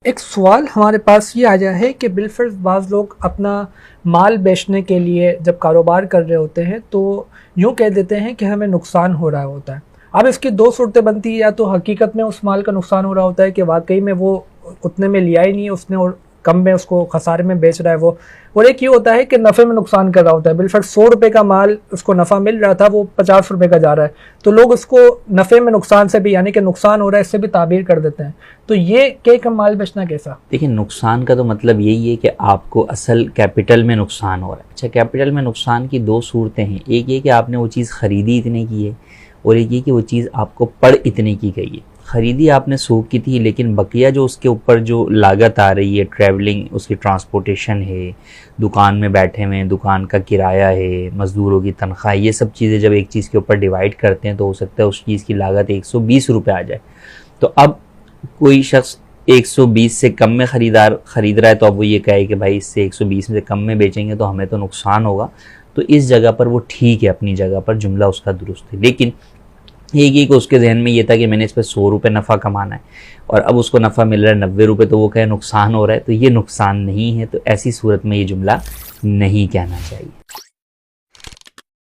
एक सवाल हमारे पास ये आ गया है कि बिलफर्ज बाज़ लोग अपना माल बेचने के लिए जब कारोबार कर रहे होते हैं तो यूँ कह देते हैं कि हमें नुकसान हो रहा होता है। अब इसकी दो सूरतें बनती है, या तो हकीकत में उस माल का नुकसान हो रहा होता है कि वाकई में वो उतने में लिया ही नहीं है उसने और कम में उसको खसारे में बेच रहा है वो, और एक ये होता है कि नफ़े में नुकसान कर रहा होता है। बिलफर्ज 100 रुपये का माल उसको नफ़ा मिल रहा था, वो 50 रुपये का जा रहा है, तो लोग उसको नफ़े में नुकसान से भी, यानी कि नुकसान हो रहा है, इससे भी ताबीर कर देते हैं। तो ये के कम माल बेचना कैसा? देखिए, नुकसान का तो मतलब यही है कि आपको असल कैपिटल में नुकसान हो रहा है। अच्छा, कैपिटल में नुकसान की दो सूरतें हैं। एक ये कि आपने वो चीज़ ख़रीदी इतने की है, और एक ये कि वो चीज़ आपको पड़ इतने की गई है। ख़रीदी आपने 100 की थी, लेकिन बकिया जो उसके ऊपर जो लागत आ रही है, ट्रैवलिंग, उसकी ट्रांसपोर्टेशन है, दुकान में बैठे हुए हैं, दुकान का किराया है, मज़दूरों की तनख्वाह, ये सब चीज़ें जब एक चीज़ के ऊपर डिवाइड करते हैं तो हो सकता है उस चीज़ की लागत 120 रुपये आ जाए। तो अब कोई शख्स 120 से कम में खरीद रहा है, तो अब वो ये कहे कि भाई इससे 120 में से कम में बेचेंगे तो हमें तो नुकसान होगा। तो इस जगह पर वो ठीक है, अपनी जगह पर जुमला उसका दुरुस्त है। लेकिन एक ही को उसके जहन में ये था कि मैंने इस पर 100 रुपये नफ़ा कमाना है और अब उसको नफ़ा मिल रहा है 90 रुपये, तो वो कहे नुकसान हो रहा है। तो ये नुकसान नहीं है, तो ऐसी सूरत में ये जुमला नहीं कहना चाहिए।